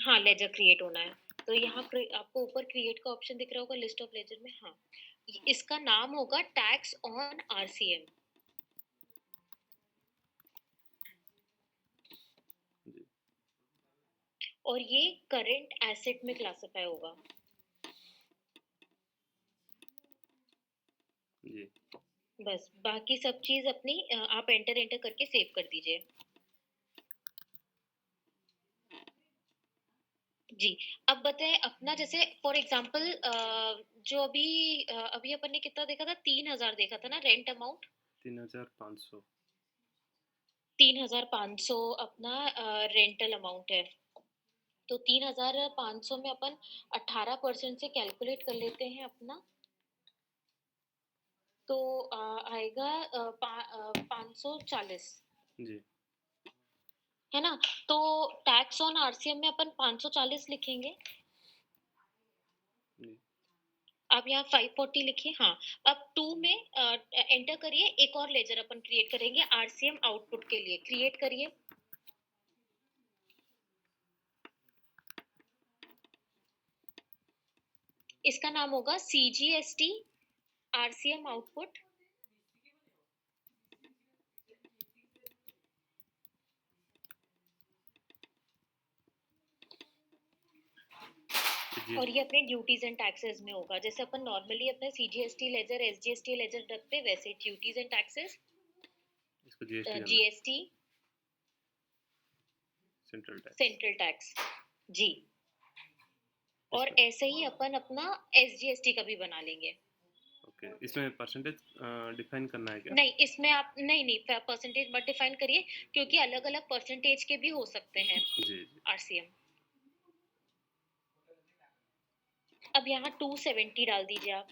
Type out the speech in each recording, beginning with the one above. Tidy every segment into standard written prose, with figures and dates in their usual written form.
हाँ, laser create होना है। तो यहाँ आपको ऊपर क्रिएट का ऑप्शन दिख रहा होगा लिस्ट ऑफ लेजर में। हाँ, इसका नाम होगा टैक्स ऑन आरसीएम। और ये करंट एसेट में क्लासिफाई होगा। जी। बस बाकी सब चीज अपनी आप एंटर करके सेव कर दीजिए। जी, अब बताएं अपना जैसे फॉर एग्जांपल जो अभी अपन ने कितना देखा था, 3,000 देखा था ना रेंट अमाउंट। 3,500। 3,500 अपना रेंटल अमाउंट है। तो 3,500 में अपन 18% से कैलकुलेट कर लेते हैं अपना। तो आएगा 540। जी। है ना? तो टैक्स ऑन आरसीएम में अपन 540 लिखेंगे। आप यहाँ 540 लिखिए। हाँ, अब 2 में एंटर करिए। एक और लेजर अपन क्रिएट करेंगे आरसीएम आउटपुट के लिए। क्रिएट करिए। इसका नाम होगा सीजीएसटी आरसीएम आउटपुट। और ये अपने ड्यूटीज एंड टैक्सेस में होगा। जैसे अपन नॉर्मली अपने सीजीएसटी लेजर एसजीएसटी लेजर रखते वैसे duties and taxes, GST, central tax. जी। और ऐसे ही अपन अपना एसजीएसटी का भी बना लेंगे। ओके, इसमें परसेंटेज डिफाइन करना है क्या? नहीं, इसमें आप नहीं परसेंटेज मत डिफाइन करिए, क्योंकि अलग अलग परसेंटेज के भी हो सकते हैं आरसीएम। अब यहाँ 270 डाल दीजिए आप।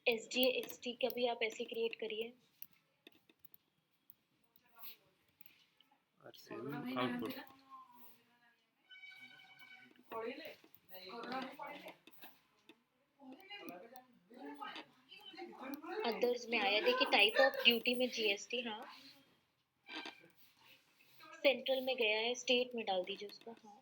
एसजीएसटी का भी आप ऐसे क्रिएट करिए। आउटपुट अदर्स में आया, देखिए टाइप ऑफ ड्यूटी में जीएसटी। हाँ, सेंट्रल में गया है, स्टेट में डाल दीजिए उसको। हाँ,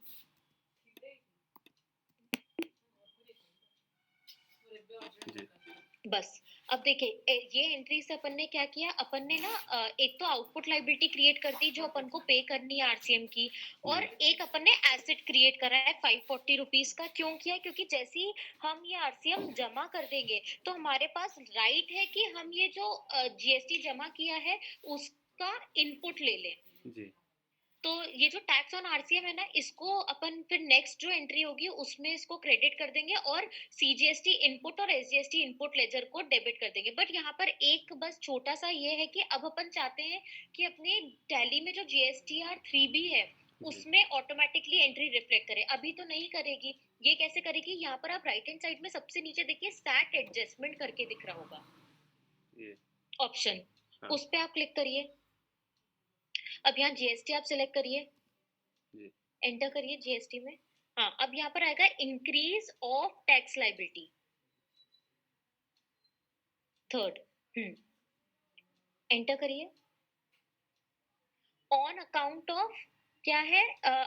बस। अब देखिए ये एंट्री से अपन ने क्या किया, अपन ने ना एक तो आउटपुट लाइबिलिटी क्रिएट कर दी जो अपन को पे करनी है आरसीएम की, और एक अपन ने एसेट क्रिएट करा है 540 रुपीज का। क्यों किया? क्योंकि जैसे ही हम ये आरसीएम जमा कर देंगे तो हमारे पास राइट है कि हम ये जो जीएसटी जमा किया है उसका इनपुट ले लें। जी। तो ये जो टैक्स ऑन आरसीएम है ना, इसको अपन फिर नेक्स्ट जो एंट्री होगी उसमें इसको क्रेडिट कर देंगे और सीजीएसटी इनपुट और एसजीएसटी इनपुट लेजर को डेबिट कर देंगे। बट यहाँ पर एक बस छोटा सा ये है कि अब अपन चाहते हैं कि अपने टैली में जो जीएसटीआर 3B है उसमें ऑटोमेटिकली एंट्री रिफ्लेक्ट करे। अभी तो नहीं करेगी। ये कैसे करेगी? यहाँ पर आप राइट हैंड साइड में सबसे नीचे देखिए स्टैट एडजस्टमेंट करके दिख रहा होगा ऑप्शन, उस पे आप क्लिक करिए। अब यहाँ जीएसटी आप सिलेक्ट करिए, एंटर करिए जीएसटी में। हाँ, अब यहाँ पर आएगा increase of tax liability third. Enter करिए। ऑन अकाउंट ऑफ क्या है?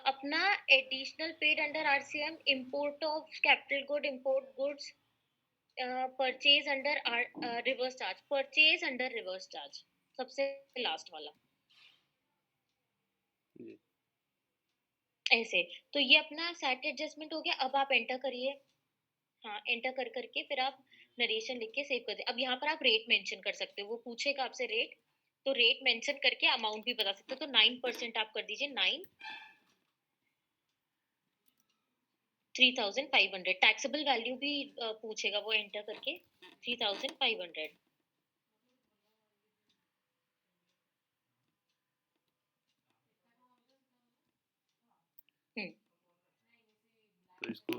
अपना additional paid under RCM, import of capital good, import goods, purchase under reverse charge, purchase under reverse charge, सबसे लास्ट वाला ऐसे। तो ये अपना सेट एडजस्टमेंट हो गया। अब आप एंटर करिए। हाँ, एंटर कर करके फिर आप नरेशन लिख के सेव कर दे। अब यहाँ पर आप रेट मेंशन कर सकते हो, वो पूछेगा आपसे रेट, तो रेट मेंशन करके अमाउंट भी बता सकते हो। तो 9% आप कर दीजिए। 9 3,500। टैक्सेबल वैल्यू भी पूछेगा, वो एंटर करके 3,500। तो इसको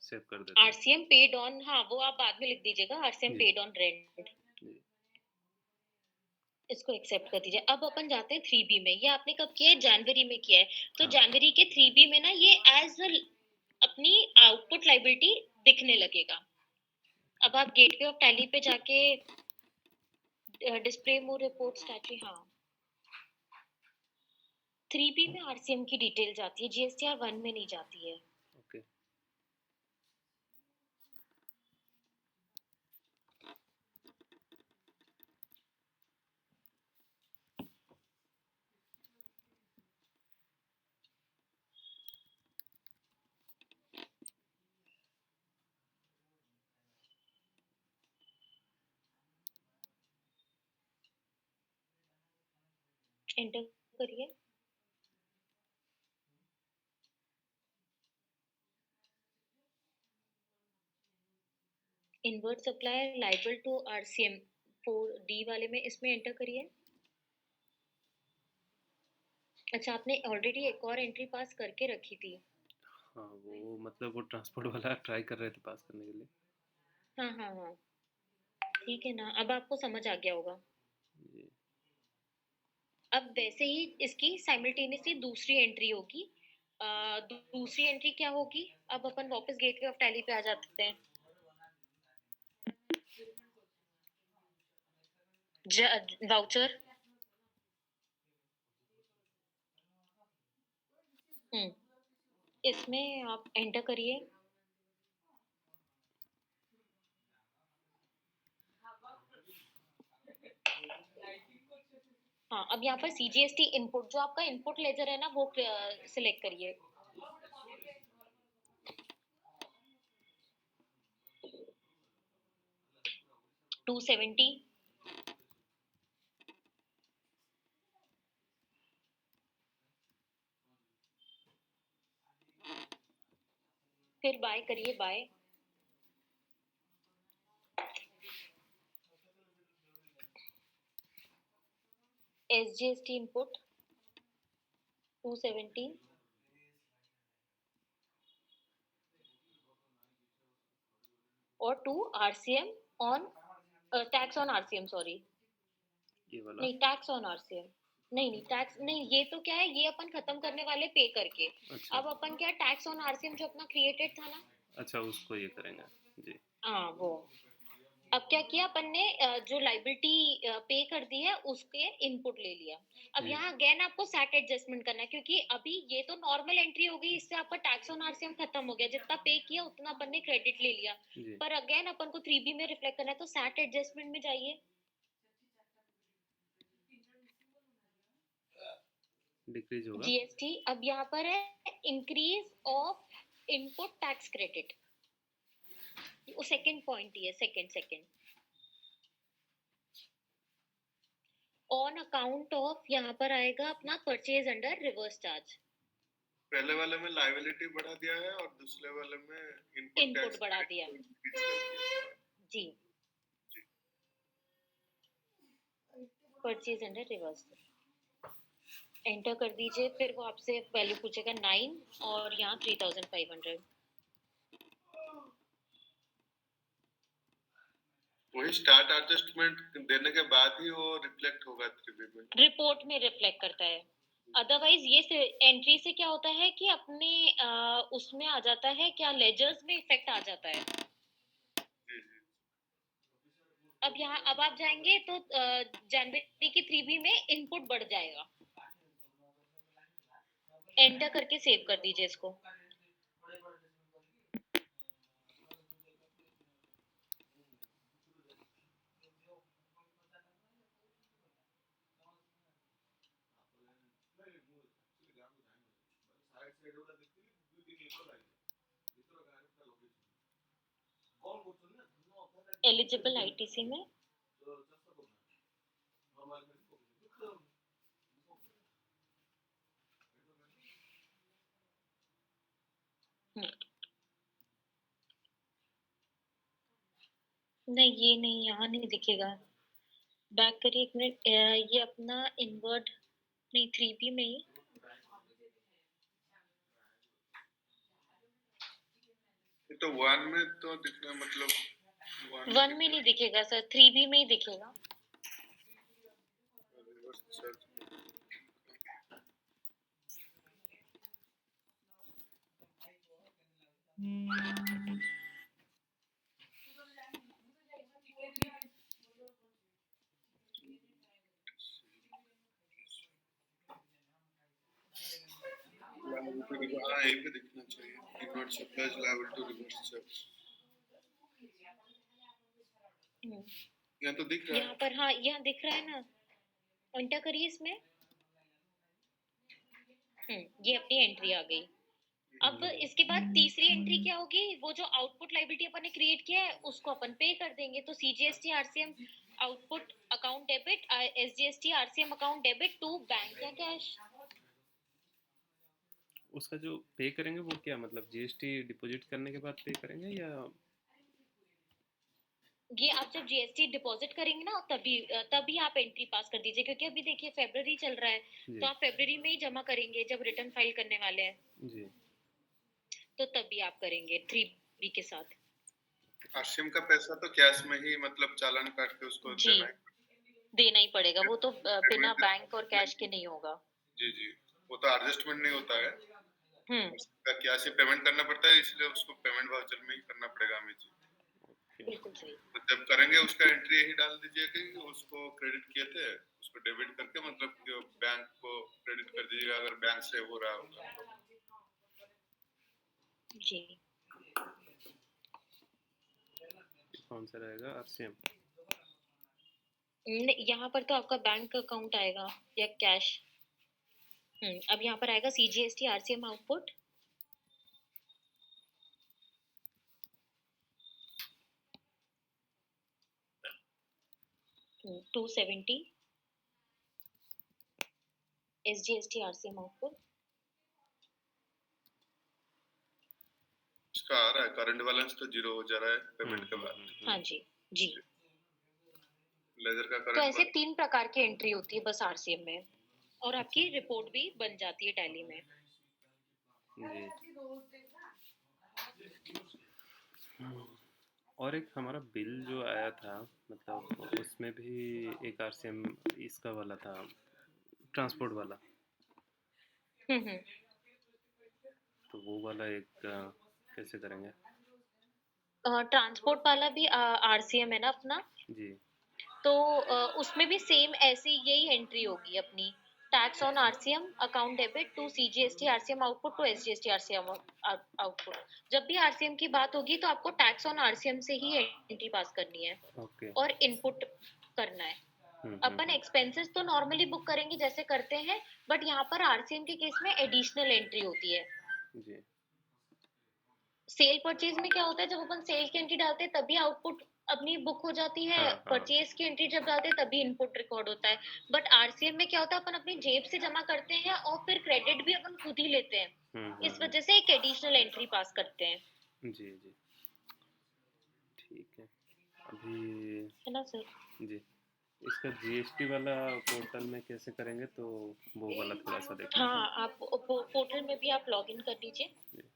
सेव कर देते हैं। आरसीएम पेड ऑन, हाँ वो आप बाद में लिख दीजिएगा, आरसीएम पेड ऑन रेंट। इसको एक्सेप्ट कर दीजिए। अब अपन जाते हैं 3B में। ये आपने कब किया है? जनवरी में किया है। तो जनवरी के 3B में ना ये एज अपनी आउटपुट लाइबिलिटी दिखने लगेगा। अब आप गेटवे ऑफ टैली पे जाके डिस्प्ले मोर रिपोर्ट स्टैट्यू, हाँ 3B में आरसीएम की डिटेल जाती है, जीएसटीआर 1 में नहीं जाती है। ओके। एंटर करिए। Inward supplier liable to RCM 4D वाले में इसमें एंटर करिए। अच्छा, आपने ऑलरेडी एक और एंट्री पास करके रखी थी। हाँ, वो मतलब वो ट्रांसपोर्ट वाला ट्राई कर रहे थे पास करने के लिए। हाँ हाँ हाँ, ठीक है ना, अब आपको समझ आ गया होगा। जी। अब वैसे ही इसकी साइमल्टेनियसली दूसरी एंट्री होगी। दूसरी एंट्री क्या होगी? अब अपन वापस गेटवे ऑफ टैली पे आ जाते हैं। वाउचर। इसमें आप एंटर करिए। हाँ, अब यहाँ पर सीजीएसटी इनपुट, जो आपका इनपुट लेजर है ना, वो सिलेक्ट करिए। $270। फिर बाय करिए, बाय। एसजीएसटी इनपुट 270 और 2 RCM on tax on RCM, sorry ये वाला। नहीं, टैक्स ऑन आरसीएम नहीं नहीं, टैक्स नहीं, ये तो क्या है, ये अपन खत्म करने वाले पे करके। अच्छा। अब अपन क्या, टैक्स ऑन आरसीएम जो अपना क्रिएटेड था ना। अच्छा, उसको ये करेंगे। जी। हाँ वो। अब क्या किया अपन ने, जो लाइबिलिटी पे कर दी है उसके इनपुट ले लिया। अब यहाँ अगेन आपको सेट एडजस्टमेंट करना है, क्योंकि अभी ये तो नॉर्मल एंट्री हो गई, इससे आपका टैक्स ऑन आरसीएम खत्म हो गया, जितना पे किया उतना अपन ने क्रेडिट ले लिया। जी। पर अगेन अपन को 3B में रिफ्लेक्ट करना है, तो सेट एडजस्टमेंट में जाइए। डिक्रीज होगा। जीएसटी, अब यहाँ पर है increase of input tax credit, वो सेकंड पॉइंट ही है, सेकंड ऑन अकाउंट ऑफ, यहाँ पर आएगा अपना परचेज अंडर रिवर्स चार्ज। पहले वाले में लायबिलिटी बढ़ा दिया है और दूसरे वाले में इनपुट बढ़ा दिया जी। परचेज अंडर रिवर्स एंटर कर दीजिए। फिर वो आपसे वैल्यू पूछेगा 9 और यहाँ 3500। वही स्टार्ट एडजस्टमेंट देने के बाद ही वो रिफ्लेक्ट होगा 3B में। रिपोर्ट में रिफ्लेक्ट करता है। अदरवाइज ये एंट्री से क्या होता है कि अपने उसमें आ जाता है, क्या लेजर्स में इफेक्ट आ जाता है। अब यहाँ, अब आप जाएंगे तो जनवरी की 3B में इनपुट बढ़ जाएगा। एंटर करके सेव कर दीजिए इसको। एलिजिबल आईटीसी में नहीं, ये नहीं, यहाँ नहीं दिखेगा। बैक करिए एक मिनट, ये अपना इनवर्ड नहीं, 3B में ही तो 1 में तो दिखना मतलब 1 में नहीं दिखेगा सर, 3B में ही दिखेगा। हाँ यहीं पे दिखना चाहिए did not supply is liable to reverse checks यहाँ तो दिख रहा यहाँ पर हाँ यहाँ दिख रहा है ना, एंटर करिए इसमें। ये अपनी एंट्री आ गई। अब इसके बाद तीसरी एंट्री क्या होगी, वो जो आउटपुट लायबिलिटी अपन ने क्रिएट किया है उसको अपन पे कर देंगे। तो CGST RCM output account debit, SGST RCM account debit to bank या कैश। उसका जो पे करेंगे वो क्या मतलब जीएसटी डिपॉजिट करने के बाद पे करेंगे या ये आप जब जीएसटी डिपॉजिट करेंगे ना तभी आप एंट्री पास कर दीजिए, क्योंकि अभी देखिए फरवरी चल रहा है, जी तो आप फरवरी में ही जमा करेंगे जब रिटर्न फाइल करने वाले हैं, जी तो तभी आप करेंगे 3B के साथ। आरसीएम का पैसा तो कैश में ही मतलब चालान काट के उसको जी देना है देना ही पड़ेगा, वो तो बिना पेमेंट बैंक और कैश के नहीं होगा। जी जी वो तो एडजस्टमेंट नहीं होता है हम्म उसका कैश से पेमेंट करना पड़ता है इसलिए उसको पेमेंट वाउचर में ही करना पड़ेगा हमें जी ओके बिल्कुल सही। तो जब करेंगे उसका एंट्री यही डाल दीजिए कि उसको क्रेडिट किए थे उसको डेबिट करके मतलब कि बैंक को क्रेडिट कर दीजिएगा अगर बैंक से हो रहा होगा जी कौन सा रहेगा आरसीएम यहाँ पर तो आपका बैंक अकाउंट आएगा या कैश। अब यहाँ पर आएगा CGST RCM output, $270 SGST RCM output. इसका आ रहा है करंट बैलेंस तो जीरो हो जा रहा है पेमेंट के बाद हाँ जी जी। लेजर का तो करंट ऐसे 3 प्रकार की एंट्री होती है बस आरसीएम में, और आपकी रिपोर्ट भी बन जाती है टैली में। जी और एक हमारा बिल जो आया था मतलब उसमें भी एक आरसीएम इसका वाला था ट्रांसपोर्ट वाला हम्म तो वो वाला एक कैसे करेंगे ट्रांसपोर्ट वाला भी आरसीएम है ना अपना, जी तो उसमें भी सेम ऐसी यही एंट्री होगी अपनी, tax on RCM account debit to CGST RCM output to SGST RCM output. जब भी आरसीएम की बात होगी तो आपको टैक्स ऑन आरसीएम से ही एंट्री पास करनी है ओके और इनपुट करना है। अपन हम्म एक्सपेंसेस तो नॉर्मली बुक करेंगे जैसे करते हैं, बट यहाँ पर आरसीएम के केस में एडिशनल एंट्री होती है। जी सेल परचेज में क्या होता है, जब अपन सेल की एंट्री डालते हैं तभी आउटपुट अपनी बुक हो जाती है, हाँ हाँ परचेज की एंट्री जब डालते हैं तभी इनपुट रिकॉर्ड होता है। बट आरसीएम में क्या होता है, अपन अपनी जेब से जमा करते हैं और फिर क्रेडिट भी अपन खुद ही लेते हैं, इस वजह से एक एडिशनल एंट्री पास करते हैं। जी जी ठीक है अभी है ना सर? जी इसका जीएसटी वाला पोर्टल में कैसे करेंगे तो वो वाला थोड़ा सा देख लेते हैं हाँ आप पोर्टल में भी आप लॉग इन कर लीजिए। जी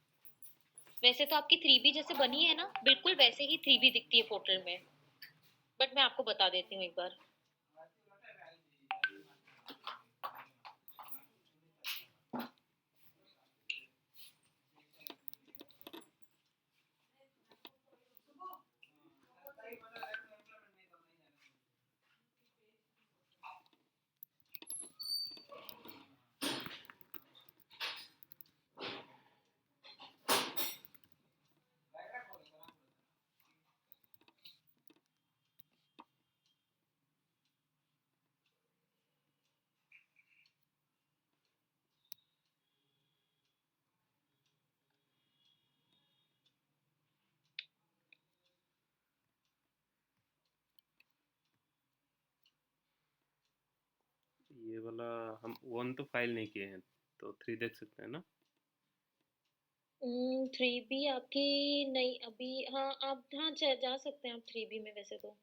वैसे तो आपकी 3B जैसे बनी है ना, बिल्कुल वैसे ही 3B दिखती है पोर्टल में, बट मैं आपको बता देती हूँ एक बार। ये वाला हम 1 तो फाइल नहीं किए हैं तो 3 देख सकते हैं ना 3B आपकी नहीं अभी, हाँ आप हाँ जा सकते हैं आप 3B में वैसे तो।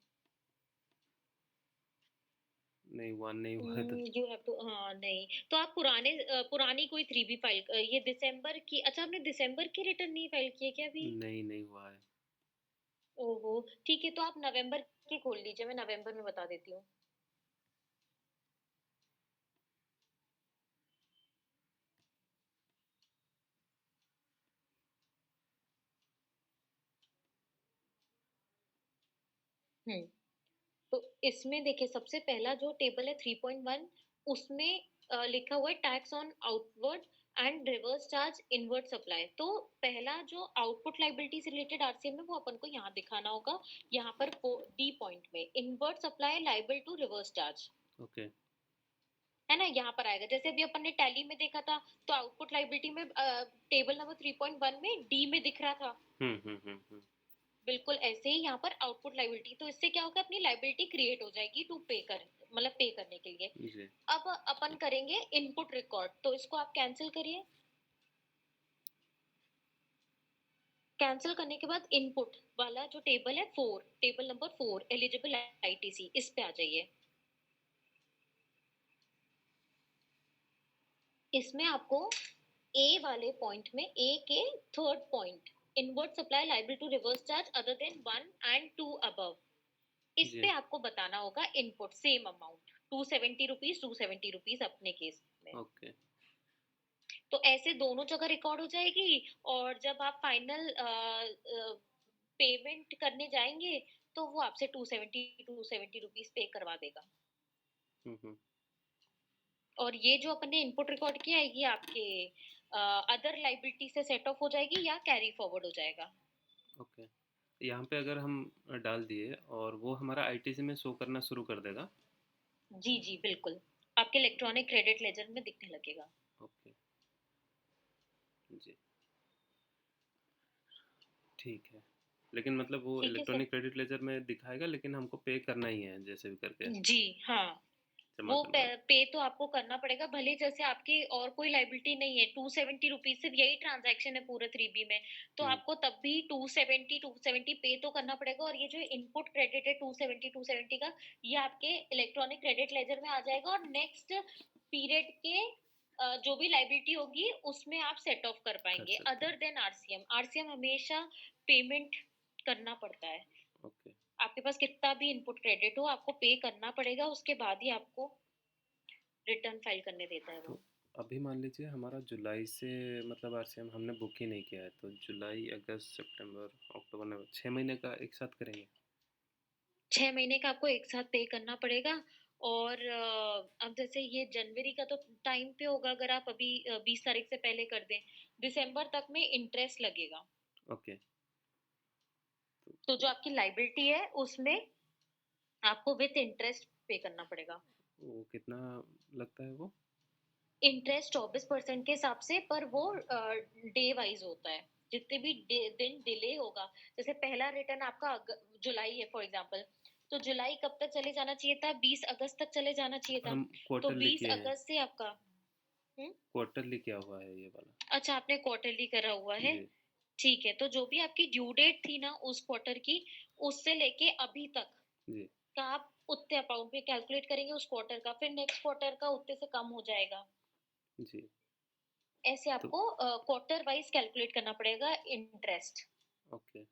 नहीं 1 नहीं हुआ है तो यू हैव टू, हाँ नहीं तो आप पुरानी कोई 3B फाइल, ये दिसंबर की, अच्छा आपने दिसंबर की रिटर्न नहीं फाइल की है क्या अभी? नहीं नहीं हुआ है ओहो ठीक है, तो आप नवंबर की खोल लीजिए, मैं नवंबर में बता देती हूँ। हम्म तो इसमें देखिए सबसे पहला जो टेबल है 3.1, उसमें लिखा हुआ है tax on outward and reverse charge inward supply. तो पहला जो आउटपुट लाइबिलिटी से रिलेटेड आरसीएम है वो अपन को यहाँ दिखाना होगा, यहाँ पर डी पॉइंट में inward supply liable to reverse charge, okay. है ना, यहाँ पर आएगा। जैसे अभी अपन ने टैली में देखा था, तो आउटपुट लाइबिलिटी में टेबल नंबर 3.1 में डी में दिख रहा था। हम्म। बिल्कुल ऐसे ही यहाँ पर आउटपुट लाइबिलिटी, तो इससे क्या होगा, अपनी लाइबिलिटी क्रिएट हो जाएगी टू पे कर, मतलब पे करने के लिए। जी। अब अपन करेंगे इनपुट रिकॉर्ड, तो इसको आप कैंसिल करिए। कैंसिल करने के बाद इनपुट वाला जो टेबल है 4, टेबल नंबर 4 एलिजिबल आईटीसी, इस पे आ जाइए। इसमें आपको ए वाले पॉइंट में, ए के third point, inward supply liable to reverse charge other than 1 and 2 above, इस जी। पे आपको बताना होगा input same amount 270 rupees, 270 rupees अपने केस में। ओके। तो ऐसे दोनों जगह रिकॉर्ड हो जाएगी, और जब आप फाइनल पेमेंट करने जाएंगे तो वो आपसे 270 रुपीज पे करवा देगा। हम्म। और ये जो अपन ने इनपुट रिकॉर्ड किया है, ये आपके अदर लाइबिलिटी से सेट ऑफ हो जाएगी या कैरी फॉरवर्ड हो जाएगा। ओके। यहाँ पे अगर हम डाल दिए और वो हमारा आईटीसी में शो करना शुरू कर देगा। जी जी बिल्कुल, आपके इलेक्ट्रॉनिक क्रेडिट लेजर में दिखने लगेगा। ओके जी, ठीक है। लेकिन मतलब वो ठीक है सर। इलेक्ट्रॉनिक क्रेडिट लेजर में दिखाएगा, लेकिन हमको पे करना ही है जैसे भी करके, जी हाँ, जमा वो करना। पे तो आपको करना पड़ेगा, भले जैसे आपकी और कोई लाइबिलिटी नहीं है, 270 रुपीज सिर्फ यही ट्रांजैक्शन है पूरे 3B में, तो हम्म। आपको तब भी 270 पे तो करना पड़ेगा। और ये जो इनपुट क्रेडिट है 270 का, ये आपके इलेक्ट्रॉनिक क्रेडिट लेजर में आ जाएगा, और नेक्स्ट पीरियड के जो भी लाइबिलिटी होगी उसमें आप सेट ऑफ कर पाएंगे, सकते अदर हैं। Then RCM. आरसीएम हमेशा पेमेंट करना पड़ता है, ओके। आपके पास कितना भी इनपुट क्रेडिट हो आपको पे करना पड़ेगा, उसके बाद ही आपको रिटर्न फाइल करने देता है तो वो। अभी मान लीजिए हमारा जुलाई से मतलब आरसीएम हमने बुक ही नहीं किया है, तो जुलाई अगस्त सितंबर अक्टूबर नवंबर 6 महीने का एक साथ करेंगे। 6 महीने का आपको एक साथ पे करना पड़ेगा। और अब जैसे ये जनवरी का तो टाइम पे होगा, अगर आप अभी 20 तारीख से पहले कर दें, दिसंबर तक में इंटरेस्ट लगेगा। ओके। तो जो आपकी लाइबिलिटी है उसमें आपको विथ इंटरेस्ट पे करना पड़ेगा। वो कितना लगता है वो? इंटरेस्ट 24% के हिसाब से, पर वो डे वाइज होता है, जितने भी दिन डिले होगा। जैसे पहला रिटर्न आपका जुलाई है फॉर एग्जांपल, तो जुलाई कब तक चले जाना चाहिए था, 20 अगस्त तक चले जाना चाहिए था। हम तो क्वार्टरली 20 किए हैं। अगस्त से आपका क्वार्टरली क्या हुआ है ये वाला? अच्छा, आपने क्वार्टरली करा हुआ है। जी। ठीक है, तो जो भी आपकी ड्यू डेट थी ना उस क्वार्टर की, उससे लेके अभी तक जी। का आप उतने अमाउंट पे कैलकुलेट करेंगे उस क्वार्टर का, फिर नेक्स्ट क्वार्टर का उतने से कम हो जाएगा। जी। ऐसे तो आपको क्वार्टर वाइज कैलकुलेट करना पड़ेगा इंटरेस्ट। ओके,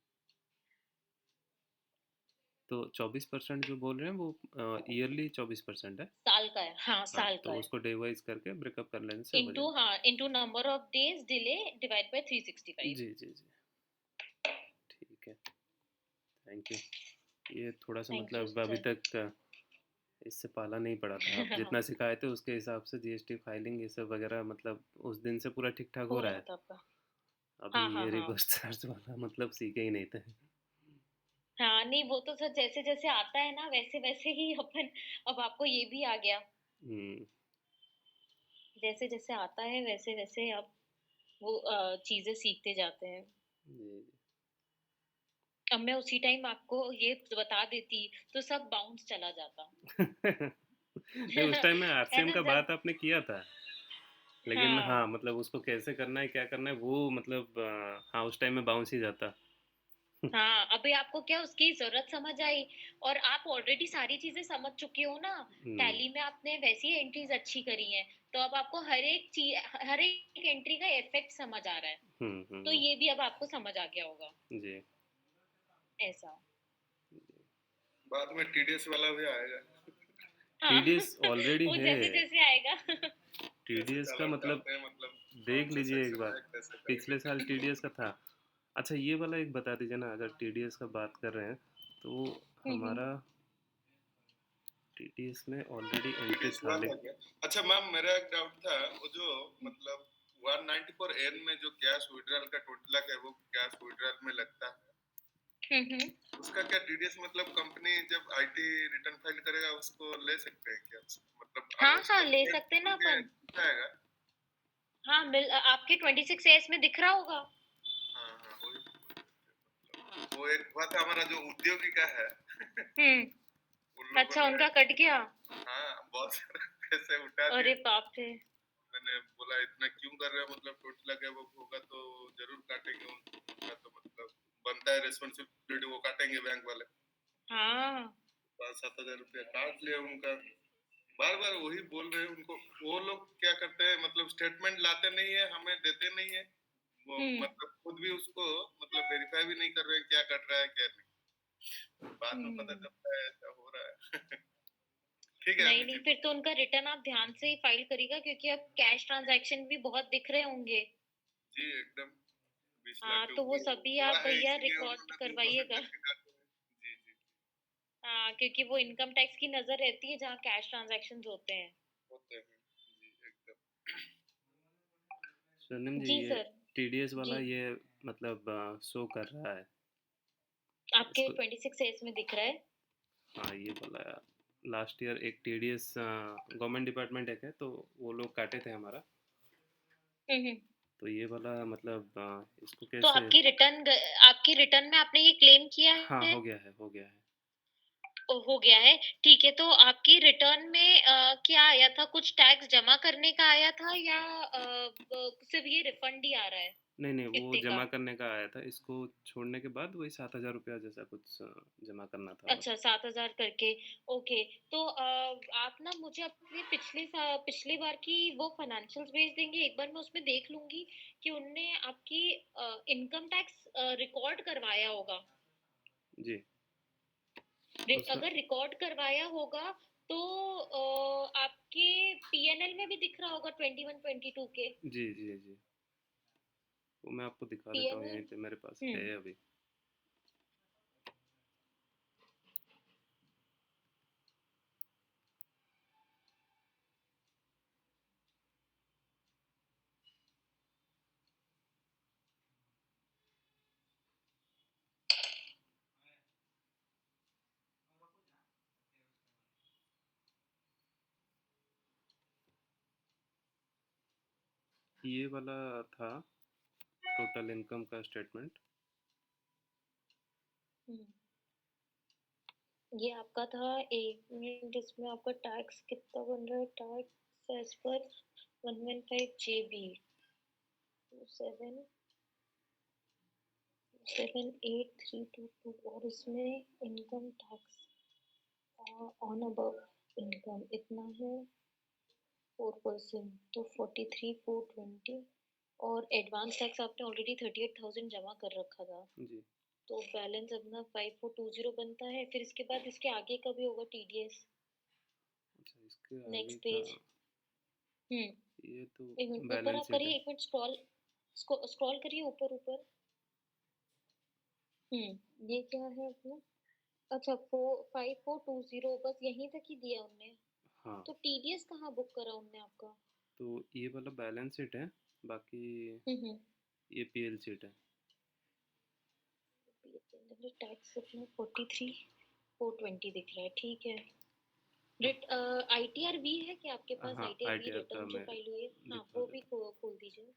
तो 24% जो बोल रहे हैं वो ईयरली 24% है। साल का है, हाँ हाँ, साल का तो है। उसको डे वाइज करके ब्रेकअप कर लेने से हो इनटू, जाएगा। हाँ, into number of days delay divide by 365। जी जी जी, ठीक है, थैंक यू। ये थोड़ा सा थैंक यू मतलब अभी सर। तक इससे पाला नहीं पड़ा था। आप जितना सिखाए थे उसके हिसाब से जीएसटी फाइलिंग ये सब वगैरह मतलब उस दिन से पूरा ठीक ठाक हो हो रहा रहा है। था आपका। अभी हाँ हाँ ये हाँ रिवर्स चार्ज वाला मतलब सीखे ही नहीं थे। हाँ, नहीं वो तो सर जैसे जैसे आता है ना वैसे वैसे ही अपन, अब आपको ये भी आ गया, हम्म। जैसे जैसे आता है वैसे वैसे आप वो चीजें सीखते जाते हैं। जी अब मैं उसी टाइम आपको ये बता देती तो सब बाउंस चला जाता। जी। नहीं, उस टाइम में है आरसीएम ना, का जब, बात आपने किया था, लेकिन हाँ हाँ मतलब उसको कैसे करना है क्या करना है वो मतलब हाँ उस टाइम में बाउंस ही जाता। हाँ, अभी आपको क्या उसकी जरूरत समझ आई, और आप ऑलरेडी सारी चीजें समझ चुके हो ना। हम्म। टैली में आपने वैसी एंट्रीज अच्छी करी हैं, तो अब आपको हर एक चीज, हर एक एंट्री का इफेक्ट समझ आ रहा है। तो हम्म। ये भी अब आपको समझ आ गया होगा। जी। ऐसा, बाद में टीडीएस वाला भी आएगा। हाँ। टीडीएस ऑलरेडी वो है। जैसे जैसे आएगा। कैसे टीडीएस का चालान मतलब डालते हैं, मतलब कौन देख से लीजिए एक सेक्शन बार, में कैसे पिछले करेंगे। साल टीडीएस का था। अच्छा ये वाला एक बता दीजिए ना, अगर टीडीएस का बात कर रहे हैं तो हम्म। हमारा टीडीएस में ऑलरेडी एंट्री टीडीएस था वाला क्या? अच्छा मैम, मेरा एक डाउट था, वो जो मतलब 194N में जो कैश विड्रॉल का 20 लाख है वो कैश विड्रॉल में लगता है। उसका क्या टीडीएस मतलब कंपनी जब आईटी रिटर्न फाइल करेगा उसको ले सकते हैं क्या? मतलब हाँ अगर हाँ उसको ले सकते हैं ना अपन। आएगा। हाँ आपके 26 में दिख रहा होगा। हाँ हाँ वही। वो एक बात हमारा जो उद्योगी का है उन लोगों अच्छा ने उनका कट गया। हाँ बहुत सारा पैसे उठा दिए। अरे बाप रे। मैंने बोला इतना क्यों कर रहे हो मतलब 20 लाख है वो होगा तो जरूर काटेंगे उनका तो मतलब बनता है रिस्पांसिबिलिटी वो काटेंगे बैंक वाले। हाँ 5-7 हजार रुपया काट लिया उनका। बार बार वही बोल रहे हैं उनको। वो लोग क्या करते हैं मतलब स्टेटमेंट लाते नहीं है हमें देते नहीं है। वो मतलब खुद भी उसको मतलब वेरीफाई भी नहीं कर रहे हैं क्या कट रहा है क्या नहीं। बाद में पता चलता है ऐसा हो रहा है। ठीक है नहीं अमित नहीं जी। फिर तो उनका रिटर्न आप ध्यान से ही फाइल करिएगा क्योंकि अब कैश ट्रांजैक्शन भी बहुत दिख रहे होंगे। जी एकदम 20 लाख हाँ के तो वो ऊपर सभी हुआ आप है भैया इसीलिए रिकॉर्ड उन्होंने 2% करवाइएगा। करके काटे हैं। जी जी हाँ क्योंकि वो इनकम टैक्स की नजर रहती है जहाँ कैश ट्रांजैक्शन होते हैं। होते हैं जी एकदम। स्वर्णिम जी जी ये सर। टीडीएस जी वाला ये मतलब शो कर रहा है आपके इसको। 26 में दिख रहा है। हाँ ये बोला लास्ट ईयर एक टीडीएस गवर्नमेंट डिपार्टमेंट एक है तो वो लोग काटे थे हमारा। हम्म। तो ये वाला मतलब इसको तो कैसे। आपकी रिटर्न में आपने ये क्लेम किया हाँ है। हो गया है हो गया है। हो गया है। ठीक है तो आपकी रिटर्न में क्या आया था कुछ टैक्स जमा करने का आया था या सिर्फ ये रिफंड ही आ रहा है नहीं नहीं वो इतने का। जमा करने का आया था इसको छोड़ने के बाद वही 7,000 रुपया जैसा कुछ जमा करना था और। अच्छा 7,000 करके। ओके तो आप ना मुझे अपने पिछली बार की वो फाइनेंशियल्स भेज देंगे एक बार मैं उसमें देख लूंगी कि उनने आपकी इनकम टैक्स रिकॉर्ड करवाया होगा। जी उसमें। अगर रिकॉर्ड करवाया होगा तो आपके पीएनएल में भी दिख रहा होगा 21-22 के। जी जी जी वो मैं आपको दिखा देता हूँ पीएनएल। यहीं पे मेरे पास है अभी। ये वाला था टोटल इनकम का स्टेटमेंट। ये आपका था 1 मिनट इसमें आपका टैक्स कितना बन रहा है टैक्स एज पर 115 जेबी 78322 और इसमें income tax on above income इतना है 4% तो 43,420 और एडवांस टैक्स आपने ऑलरेडी 38,000 जमा कर रखा था जी तो बैलेंस अपना 5420 बनता है फिर इसके बाद इसके आगे का भी होगा टीडीएस। अच्छा इसके आगे नेक्स्ट का पेज। ये तो एक मिनट ऊपर बैलेंस आप शीट करिए है। एक मिनट स्क्रॉल करिए ऊपर ऊपर। ये क्या है अपना। अच्छा 5420 बस यहीं तक ही दिया उनने। हाँ तो टीडीएस कहाँ बुक करा उनने आपका। तो ये वाला बैलेंस शीट है बाकी हम्म ये पीएल शीट है। टैक्स अपना 43,420 दिख रहा है ठीक है। आईटीआर भी है क्या आपके पास हाँ आईटीआर भी आईटीआर का रिटर्न जो मैं फाइल हुई है हाँ दिखा वो भी देता खोल दीजिए। हूँ।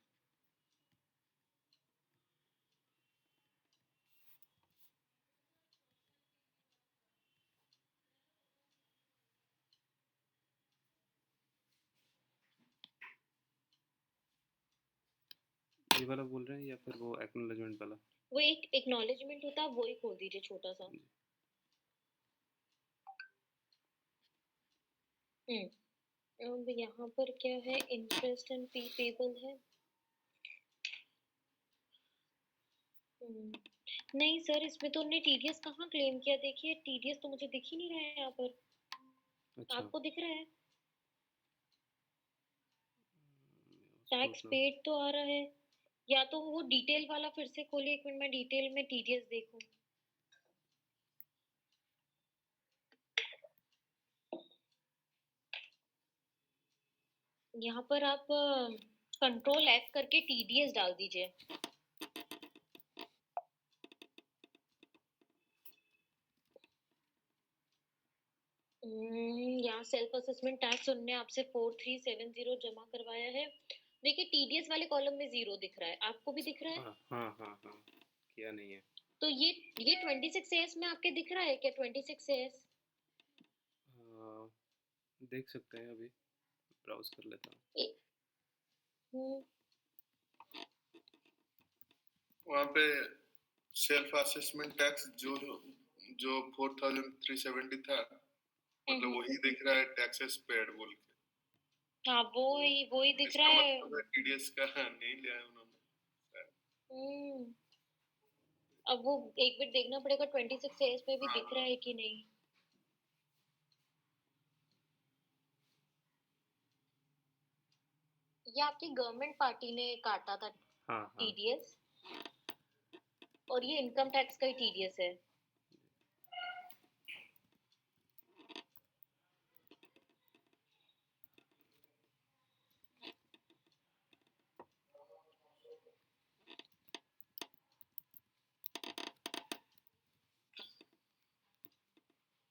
ये वाला बोल रहे हैं या फिर वो एक्नॉलेजमेंट वाला। वो एक एक्नॉलेजमेंट होता है वो ही खोल दीजिए छोटा सा। जी अब यहाँ पर क्या है इंटरेस्ट एंड फी पेबल है। नहीं सर इसमें तो उन्होंने टीडीएस कहाँ क्लेम किया देखिए टीडीएस तो मुझे दिख ही नहीं रहा है यहाँ पर। अच्छा आपको दिख रहा है उसको टैक्स तो। पेड तो आ रहा है। या तो वो डिटेल वाला फिर से खोलिए एक मिनट मैं डिटेल में टीडीएस देखूं। यहाँ पर आप कंट्रोल F करके TDS डाल दीजिए। यहाँ सेल्फ असेसमेंट टैक्स उनने आपसे 4370 जमा करवाया है। देखिए TDS वाले कॉलम में 0 दिख रहा है, आपको भी दिख रहा है? हाँ हाँ हाँ हाँ, किया नहीं है। तो ये 26 AS में आपके दिख रहा है क्या 26 AS? देख सकते हैं, अभी ब्राउज कर लेता हूँ। हम्म, वहाँ पे सेल्फ असेसमेंट टैक्स जो 4370 था, मतलब वही दिख रहा है टैक्सेस पेड बोल के। हाँ वो ही दिख इसका रहा है। मतलब है टीडीएस का नहीं लिया है उन्होंने। हम्म, अब वो एक बार देखना पड़ेगा 26 AS में भी दिख रहा है कि नहीं। ये आपकी गवर्नमेंट पार्टी ने काटा था हाँ हाँ, TDS, और ये इनकम टैक्स का ही TDS है।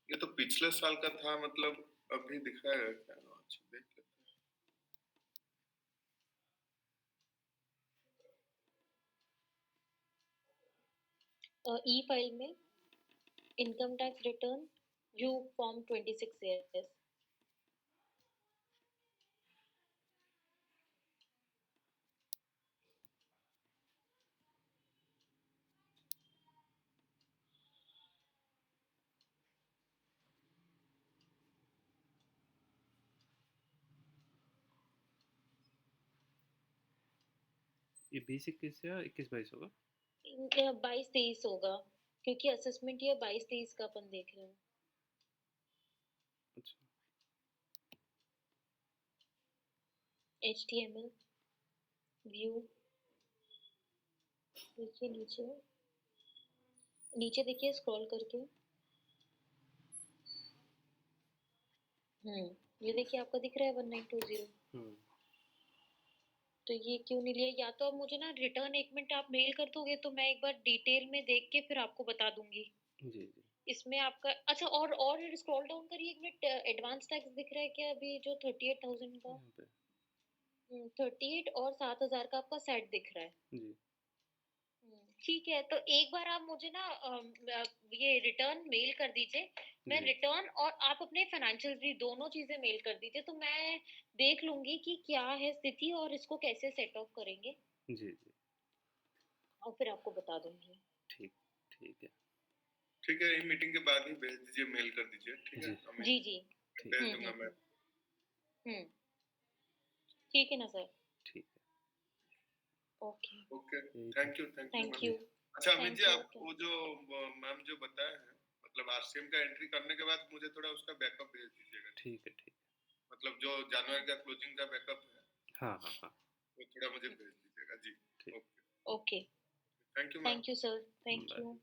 ये तो पिछले साल का था, मतलब अभी दिखाएगा क्या? अच्छा, देख लेते ई फाइल में income tax return view form 26 AS। ये 20-21 या 21-22 होगा? 22-23 होगा, क्योंकि असेसमेंट ये 22-23 का अपन देख रहे हैं। अच्छा, HTML व्यू, देखिए नीचे, नीचे देखिए स्क्रॉल करके। ये देखिए आपका दिख रहा है 1920। तो ये क्यों नहीं लिया? या तो अब मुझे ना रिटर्न 1 मिनट आप मेल कर दोगे तो मैं एक बार डिटेल में देख के फिर आपको बता दूंगी। जी जी। इसमें आपका अच्छा, और स्क्रॉल डाउन करिए 1 मिनट। एडवांस टैक्स दिख रहा है क्या अभी जो 38,000 का? यहाँ पे 38 और 7,000 का आपका सेट दिख रहा है। जी ठीक है, तो एक बार आप मुझे ना ये रिटर्न मेल कर दीजिए। मैं जी रिटर्न और आप अपने फाइनेंशियल भी दोनों चीजें मेल कर दीजिए, तो मैं देख लूंगी कि क्या है स्थिति और इसको कैसे सेट ऑफ करेंगे, जी जी। और फिर आपको बता दूंगी। ठीक, ठीक है। ठीक है, ये मीटिंग के बाद ही भेज दीजिए, मेल कर दीजिए, ठीक है? जी जी जी। ठीक, भेज दूंगा मैं। हम्म, ठीक है ना सर? ठीक है। ओके। ओके, यही था। Thank you thank ma'am. You. अच्छा अमित थैंक जी, यू। आप वो जो मैम जो बताए हैं, मतलब आरसीएम का एंट्री करने के बाद मुझे थोड़ा उसका बैकअप भेज दीजिएगा, ठीक है, ठीक है। मतलब जो जनवरी का क्लोजिंग का बैकअप है हाँ हाँ हाँ, वो थोड़ा मुझे भेज दीजिएगा जी। ठीक। Okay, okay. Thank you ma'am. Thank you sir. Thank bye. You.